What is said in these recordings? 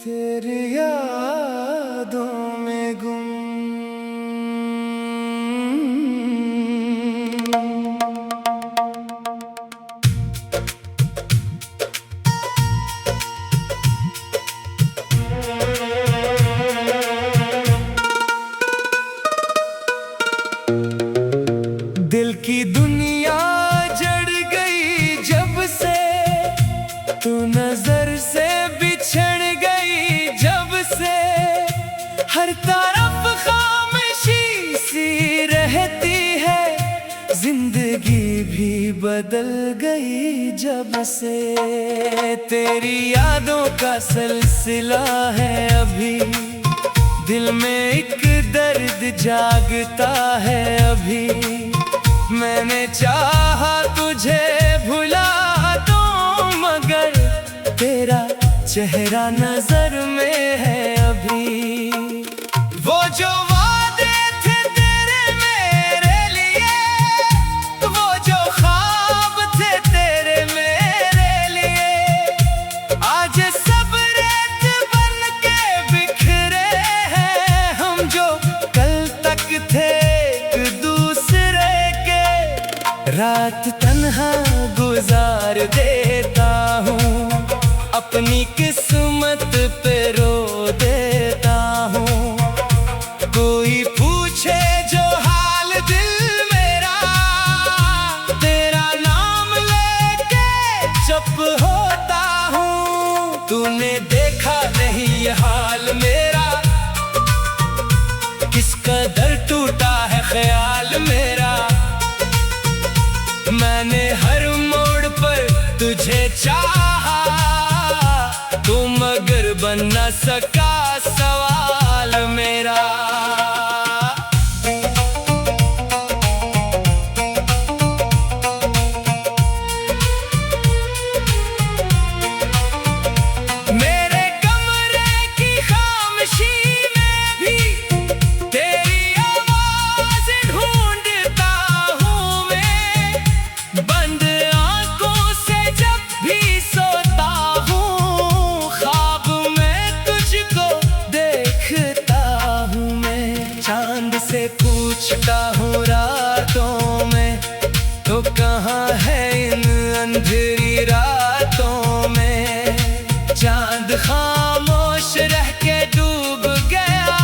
तेरी यादों में गुम। दिल की दुनिया जड़ गई जब से, तू नजर से बिछड़ गई जब से। हर तरफ खामोशी सी रहती है, जिंदगी भी बदल गई जब से। तेरी यादों का सिलसिला है अभी, दिल में एक दर्द जागता है अभी। मैंने चाहा तुझे भुला दूं, मगर तेरा चेहरा नजर में है अभी। वो जो वादे थे तेरे मेरे लिए, वो जो ख्वाब थे तेरे मेरे लिए, आज सब रेत बन के बिखरे हैं। हम जो कल तक थे एक दूसरे के, रात तन्हा गुजार देता हूँ, अपनी किस्मत पे रो देता हूँ। कोई पूछे जो हाल दिल मेरा, तेरा नाम लेके चुप होता हूँ। तूने देखा नहीं ये हाल मेरा, किस कदर टूटा है ख्याल मेरा। मैंने हर मोड़ पर तुझे चाहा, तू मगर बन न सका सवाल मेरा। मेरे कमरे की खामोशी में भी तेरी आवाज ढूंढता हूँ मैं। बंद आंखों से जब भी सोता हूँ, ख्वाब में तुझको देखता हूँ मैं। चांद से पूछता हूँ रातों में, तो कहाँ है इन अंधेरी रातों में। चांद खामोश रह के डूब गया,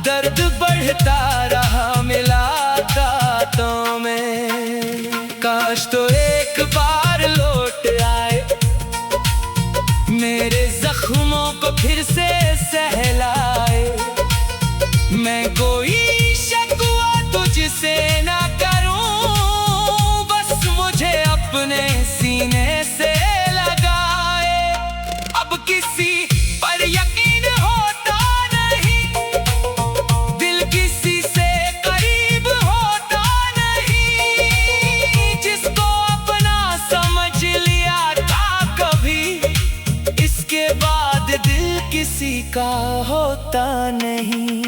दर्द बढ़ता रहा मुलाकातों में। काश तो एक बार लौट आए, मेरे जख्मों को फिर से सहलाए। मैं कोई शिकवा तुझसे ना करूं, बस मुझे अपने सीने से लगाए। अब किसी पर यकीन होता नहीं, दिल किसी से करीब होता नहीं। जिसको अपना समझ लिया था कभी, इसके बाद दिल किसी का होता नहीं।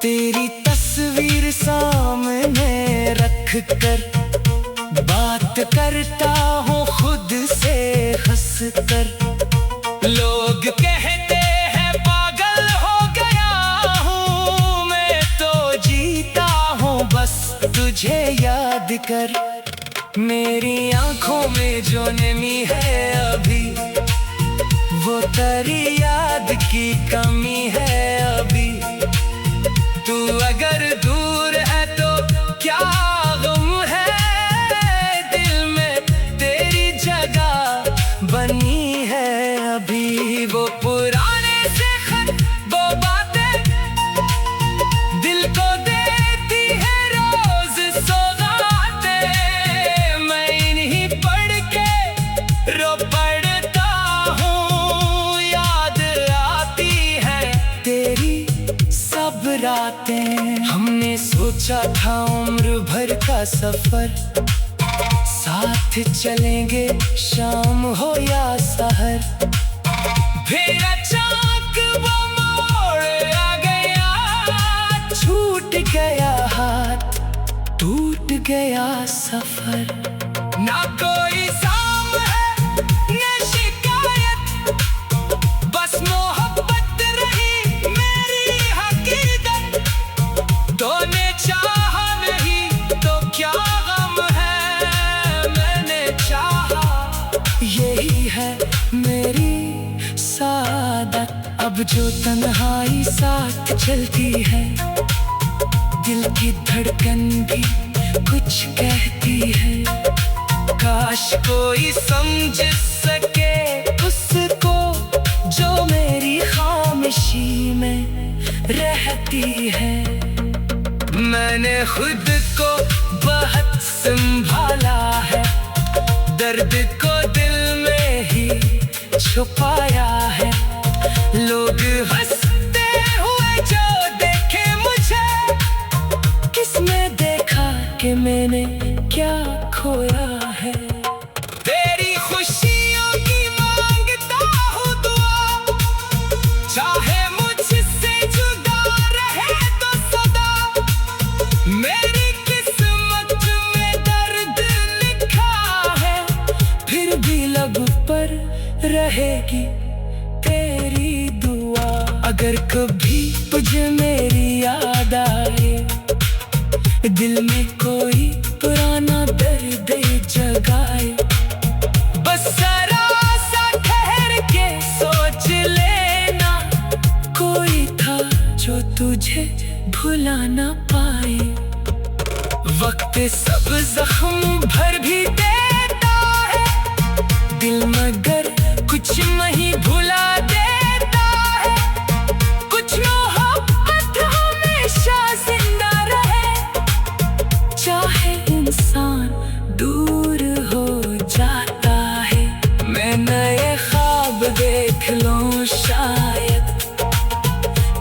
तेरी तस्वीर सामने रख कर बात करता हूँ खुद से हंस कर। लोग कहते हैं पागल हो गया हूँ, मैं तो जीता हूँ बस तुझे याद कर। मेरी आंखों में जो नमी है अभी, वो तेरी याद की कमी है अभी। तू अगर दूर है तो क्या गम है, दिल में तेरी जगह बनी है अभी। वो पुराने से खत, वो बातें दिल को देती है रोज सौगातें। मैं इन्हीं पढ़ के रो पड़ता हूँ, याद आती है तेरी सब रातें। हमने सोचा था उम्र भर का सफर, साथ चलेंगे शाम हो या सहर। फिर अचानक वो मोड़ आ गया, छूट गया हाथ, टूट गया सफर। ना कोई साम है न शिकायत, गई है मेरी सादत। अब जो तन्हाई साथ चलती है, दिल की धड़कन भी कुछ कहती है। काश कोई समझ सके उसको जो मेरी खामोशी में रहती है। मैंने खुद को बहुत संभाला है, दर्द को दिल में ही छुपाया है। लोग हंसते हुए जो देखे मुझे, किसने देखा कि मैंने क्या खोया है। तेरी खुशियों की मांगता हूँ दुआ, चाहे मुझसे जुदा रहे तो सदा। मेरी किस्मत में दर्द लिखा है, फिर भी लब पर रहेगी तेरी दुआ। अगर कभी तुझे मेरी याद आए, दिल में कोई पुराना दर्द जगाए, बस जरा सा ठहर के सोच लेना, कोई था जो तुझे भुला ना पाए। वक्त सब जख्म भर भी देता है, दिल मगर कुछ नहीं भुला देता है। कुछ मोहब्बत हमेशा जिंदा रहे, चाहे इंसान दूर हो जाता है। मैं नए ख्वाब देख लूं शायद,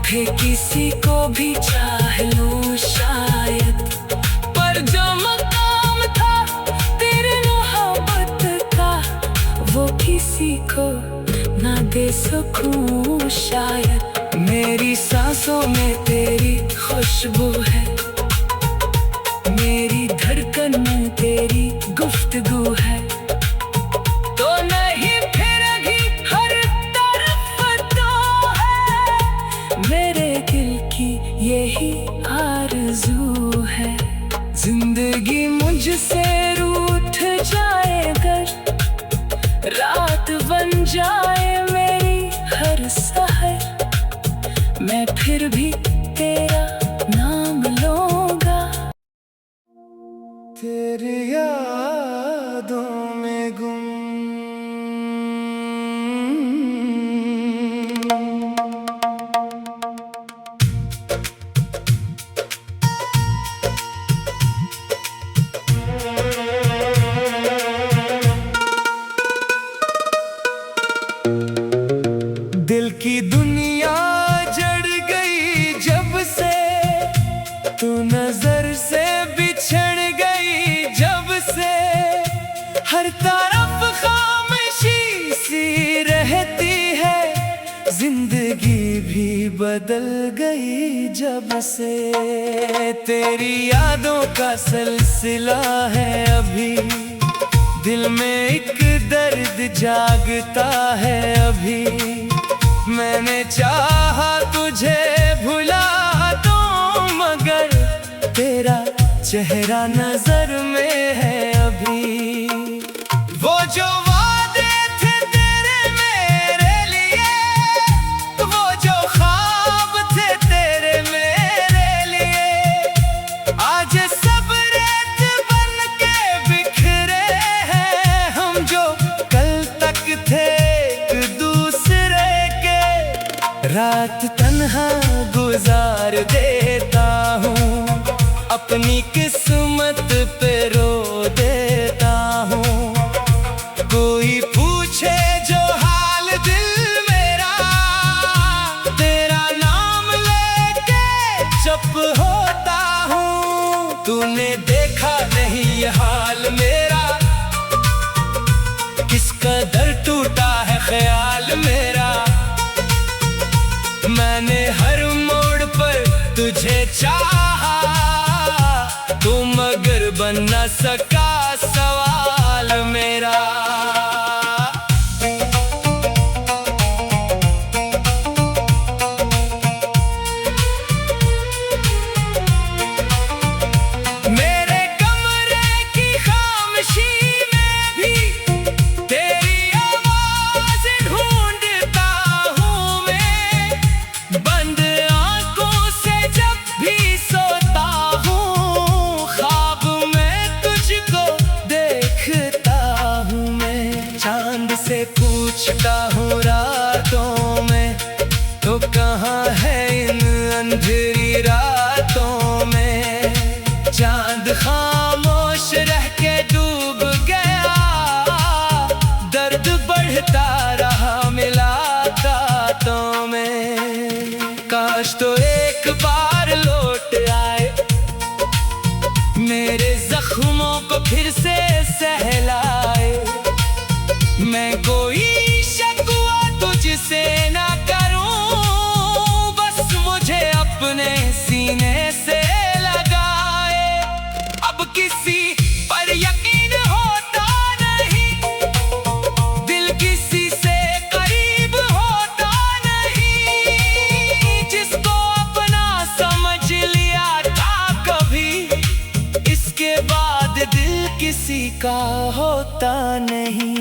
फिर किसी को भी चाह लूं शायद, पर जो मकाम था तेरे मोहब्बत का, वो किसी को ना दे सकूं शायद। मेरी सांसों में तेरी खुशबू है, मेरी धड़कन में तेरी गुफ्तगू है। तो नहीं फिरेगी हर तरफ तो है, मेरे दिल की यही आरज़ू है। जिंदगी मुझसे रूठ जाए अगर, रात बन जाए मेरी हर सहर, मैं फिर भी तेरा नाम लूंगा। तेरी यादों में गुम दिल की दुनिया जड़ गई जब से, तू नजर से बिछड़ गई जब से। हर तरफ खामोशी सी रहती है, जिंदगी भी बदल गई जब से। तेरी यादों का सिलसिला है अभी, दिल में एक दर्द जागता है अभी। मैंने चाहा तुझे भुला दूं, मगर तेरा चेहरा नजर में है अभी। वो जो वादे थे तेरे मेरे लिए, वो जो ख्वाब थे तेरे मेरे लिए, आज सब रेत बन के बिखरे हैं हम, जो कल तक थे एक दूसरे के। रात तन्हा गुजार देता हूँ, अपनी किस्मत पे रो देता हूँ। कोई पूछे जो हाल दिल मेरा, तेरा नाम लेके चुप होता हूँ। तूने देखा नहीं ये हाल मेरा, किस कदर टूटा है ख्याल मेरा। मैंने हर मोड़ पर तुझे चाहा, तू मगर बन न सका सवाल मेरा। मेरे कमरे की खामोशी में भी तेरी पूछता हूँ रातों में, तो कहाँ है इन अंधेरी रातों में। चांद खामोश रह के डूब गया, दर्द बढ़ता रहा मुलाकातों में। काश तो एक बार लौट आए, मेरे जख्मों को फिर से सहलाए। मैं कोई शिकवा तुझसे ना करूं, बस मुझे अपने सीने से लगाए। अब किसी पर यकीन होता नहीं, दिल किसी से करीब होता नहीं। जिसको अपना समझ लिया था कभी, इसके बाद दिल किसी का होता नहीं।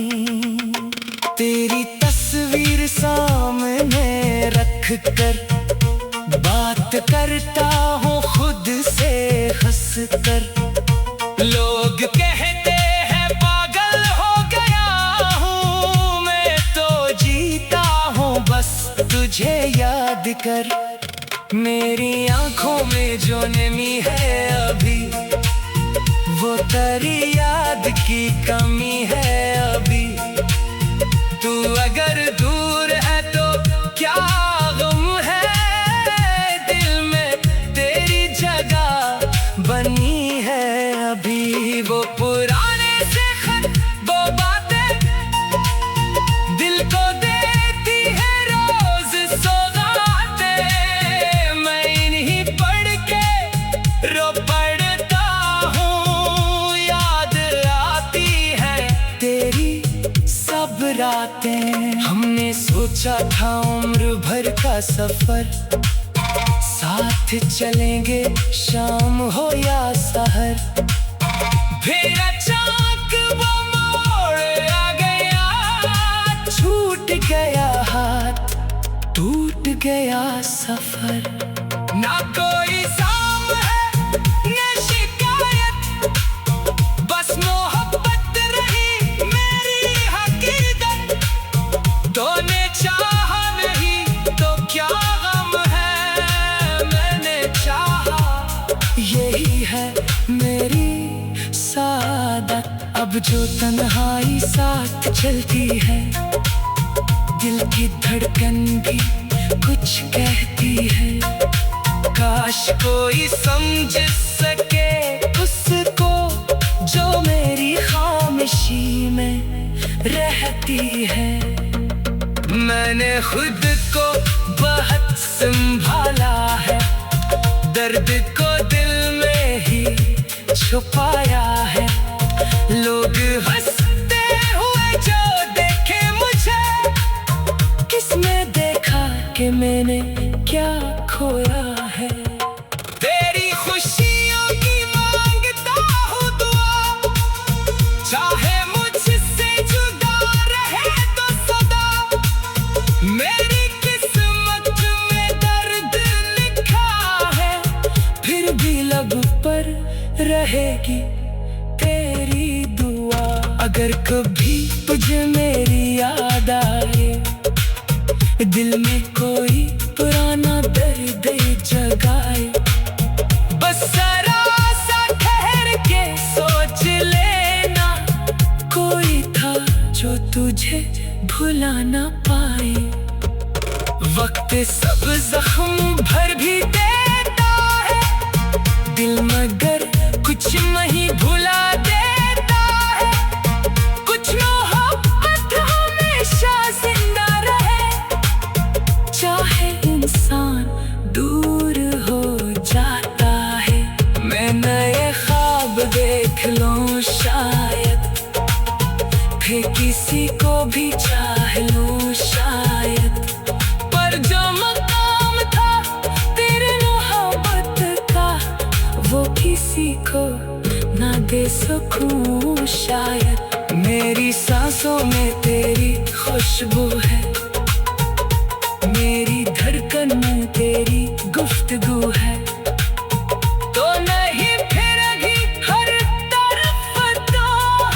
तेरी तस्वीर सामने रख कर बात करता हूँ खुद से हंस कर। लोग कहते हैं पागल हो गया हूँ, मैं तो जीता हूँ बस तुझे याद कर। मेरी आंखों में जो नमी है अभी, वो तेरी याद की कमी है अभी। तू अगर दूर है तो क्या गम है, दिल में तेरी जगह बनी है अभी। वो पुराने से खत, वो बातें दिल को देती है रोज सौगातें। मैं इन्हीं पढ़ के रो पड़ता हूँ, याद आती है तेरी सब रातें। हमने सोचा था उम्र भर का सफर, साथ चलेंगे शाम हो या सहर। फिर अचानक वो मोड़ आ गया, छूट गया हाथ, टूट गया सफर। ना कोई साम है न शिकायत, बस मोहब्बत रही मेरी हकीकत। तूने चाहा नहीं तो क्या गम है, मैंने चाहा यही है मेरी सादत। अब जो तन्हाई साथ चलती है, दिल की धड़कन भी कुछ कहती है। काश कोई समझ सके उसको, जो मेरी खामोशी में रहती है। मैंने खुद को बहुत संभाला है, दर्द को दिल में ही छुपाया है। लोग हंसते हुए जो देखे मुझे, किसने देखा कि मैंने क्या खोया है। तेरी खुशियों की मांगता हूँ दुआ, चाहे मुझसे जुदा रहे तो सदा। मेरी किस्मत में दर्द लिखा है, फिर भी लब पर रहेगी तेरी दुआ। अगर कभी तुझे मेरी याद आए, दिल में कोई पुराना दर्द जगाए, बस जरा सा ठहर के सोच लेना, कोई था जो तुझे भुला ना पाए। वक्त सब जख्म भर भी देता है, दिल मगर कुछ नहीं भुला देता है। कुछ मोहब्बत हमेशा जिंदा रहे, चाहे इंसान दूर हो जाता है। मैं नए ख्वाब देख लूं शायद, फिर किसी को भी चाह लूं शायद। पर जो मकाम था तेरे मोहब्बत का, वो किसी को ना दे सकूं शायद। मेरी सांसों में तेरी खुशबू है, मेरी धड़कन में तेरी गुफ्तगू है। तो नहीं फिरेगी हर तरफ तो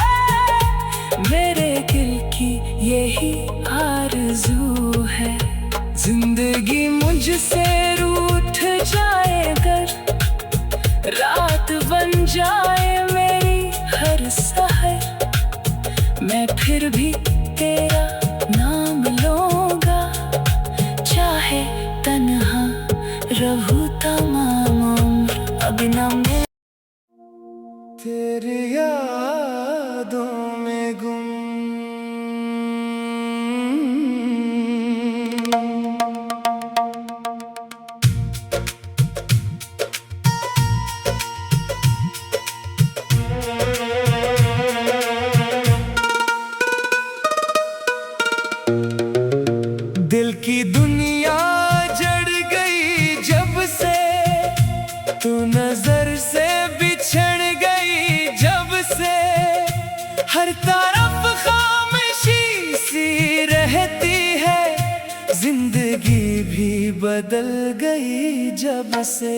है, मेरे दिल की यही आरज़ू है। जिंदगी मुझसे रूठ जाए अगर, रात बन जाए मेरी हर सहर, मैं फिर भी तेरा नाम लूँगा, चाहे तन्हा रहूँ तमाम उम्र। अब ना मैं तेरी यादों में गुम। दिल की दुनिया जड़ गई जब से, तू नजर से बिछड़ गई जब से। हर तरफ खामोशी सी रहती है, जिंदगी भी बदल गई जब से।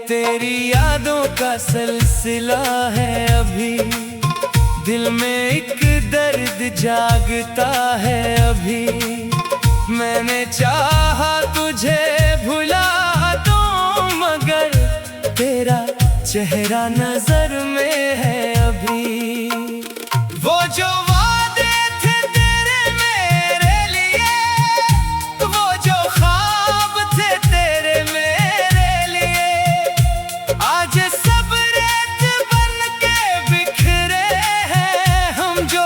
तेरी यादों का सिलसिला है अभी, दिल में एक दर्द जागता है अभी। मैंने चाहा तुझे भुला दूं, मगर तेरा चेहरा नजर में है अभी। वो जो वादे थे तेरे मेरे लिए, वो जो ख्वाब थे तेरे मेरे लिए, आज सब रेत बन के बिखरे हैं हम, जो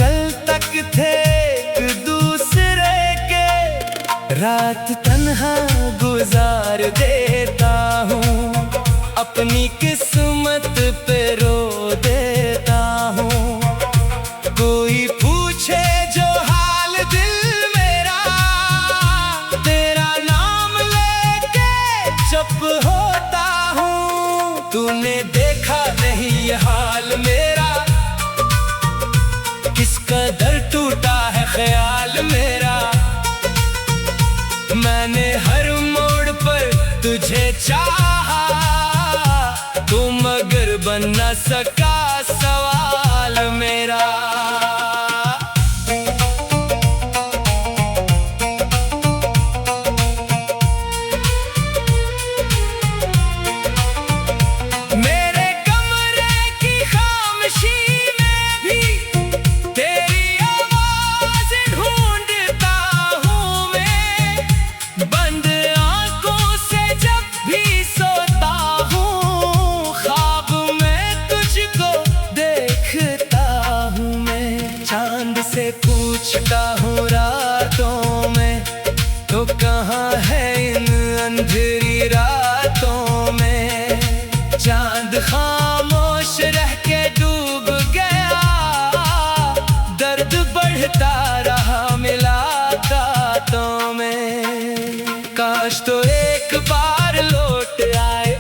कल तक थे एक दूसरे के। रात तन्हा गुजार देता हूँ, अपनी किस्मत पे रो देता हूँ। कोई पूछे जो हाल दिल मेरा, तेरा नाम लेके चुप होता हूँ। तूने देखा नहीं ये हाल मेरा, किस कदर टूटा है ख्याल मेरा। मैंने हर मोड़ पर तुझे चाहा, तू मगर बन न सका सवाल मेरा। मेरे कमरे की खामोशी में भी तेरी आवाज़ ढूंढता हूँ मैं। बंद आंखों से जब भी सोता हूँ, ख्वाब में तुझको देखता हूँ मैं। चांद से पूछता हूँ रातों में, तो कहाँ है इन अंधेरी रातों में। चांद खामोश रह के डूब गया, दर्द बढ़ता रहा मुलाकातों में। काश तो एक बार लौट आए,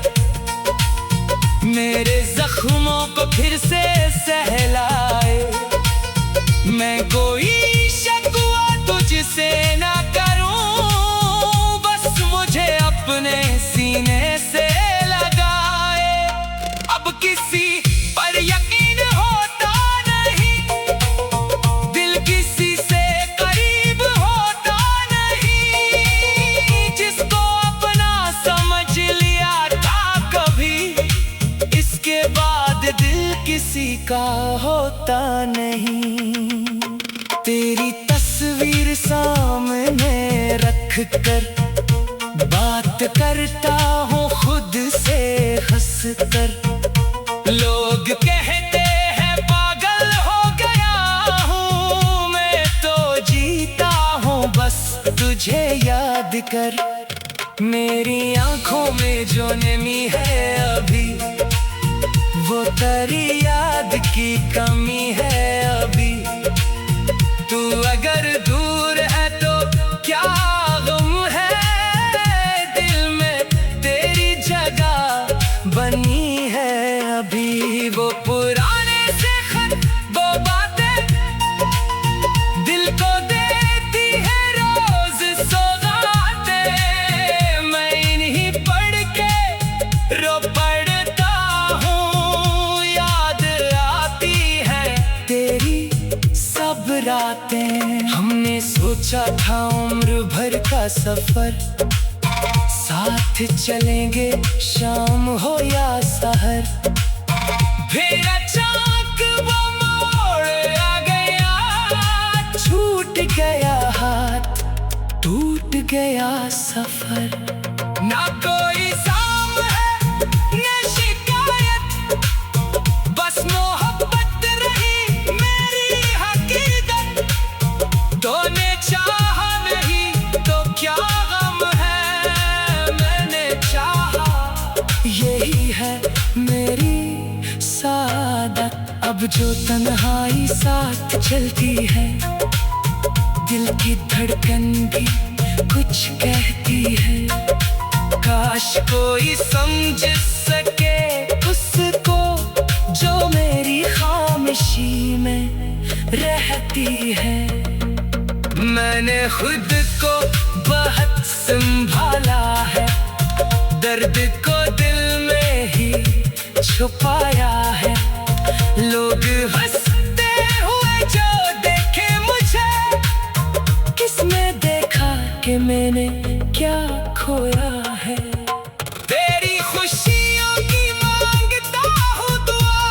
मेरे जख्मों को फिर से सहलाए। मैं कोई शिकवा तुझसे ना करूं, बस मुझे अपने सीने से लगाए। अब किसी पर यकीन होता नहीं, दिल किसी से करीब होता नहीं। जिसको अपना समझ लिया था कभी, इसके बाद दिल किसी का होता नहीं। तेरी तस्वीर सामने रख कर बात करता हूँ खुद से हंस कर। लोग कहते हैं पागल हो गया हूँ, मैं तो जीता हूँ बस तुझे याद कर। मेरी आंखों में जो नमी है अभी, वो तेरी याद की कमी है अभी। तू अगर दूर है तो क्या गम है, दिल में तेरी जगह बनी है अभी। वो पुराने से खत, वो बातें दिल को देती है रोज सौगातें। मैं इन्हीं पढ़ के रो पड़ता हूँ, याद आती है तेरी सोचा था उम्र भर का सफर, साथ चलेंगे शाम हो या सहर। फिर अचानक वो मोड़ आ गया, छूट गया हाथ, टूट गया सफर। ना कोई साम है न शिकायत, बस मोहब्बत रही मेरी हकीकत। तूने चाहा नहीं तो क्या गम है, मैंने चाहा यही है मेरी सादत। अब जो तन्हाई साथ चलती है, दिल की धड़कन भी कुछ कहती है। काश कोई समझ सके उसको जो मेरी खामोशी में रहती है। मैंने खुद को बहुत संभाला है, दर्द को दिल में ही छुपाया है। लोग हंसते हुए जो देखे मुझे, किसने देखा कि मैंने क्या खोया है। तेरी खुशियों की मांगता हूँ दुआ,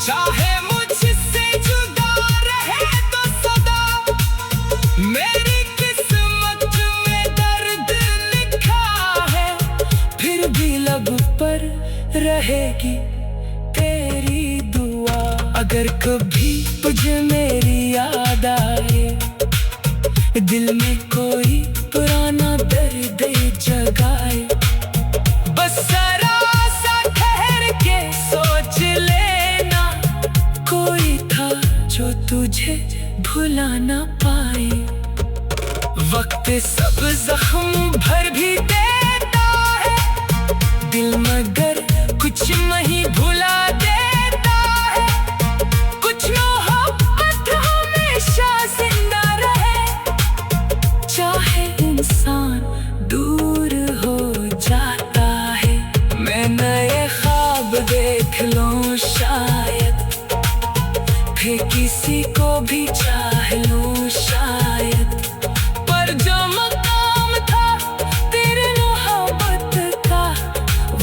चाहे मुझसे जुदा रहे तो सदा। मेरी किस्मत में दर्द लिखा है, फिर भी लब पर रहेगी तेरी दुआ। अगर कभी तुझे मेरी याद आए, दिल में कोई पुराना दर्द जगाए, बस जरा सा ठहर के सोच लेना, कोई था जो तुझे भुला ना पाए। वक्त सब जख्म भर भी देता है, दिल मगर कुछ नहीं भुला देता है। कुछ मोहब्बत हमेशा जिंदा रहे, चाहे इंसान दूर हो जाता है। मैं नए ख्वाब देख लूं शायद, फिर किसी को भी चाह लूं शायद, पर जो मकाम था तेरे मोहब्बत का,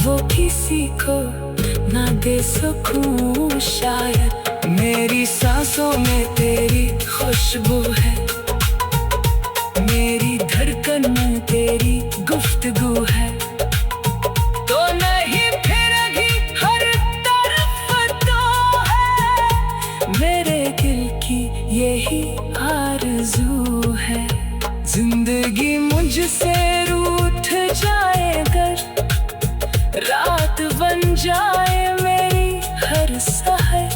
वो किसी को ना दे सकूं शायद। मेरी सांसों में तेरी खुशबू है, मेरी धड़कन में तेरी गुफ्तगू है। तो नहीं फिरेगी हर तरफ तो है, मेरे दिल की यही आरज़ू है। जिंदगी मुझसे रूठ जाए अगर, रात बन जाए मेरी हर सहर,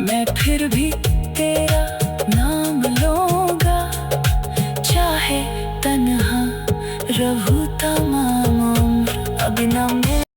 मैं फिर भी तेरा नाम लूंगा, चाहे तन्हा रहूं तमाम उम्र। अब ना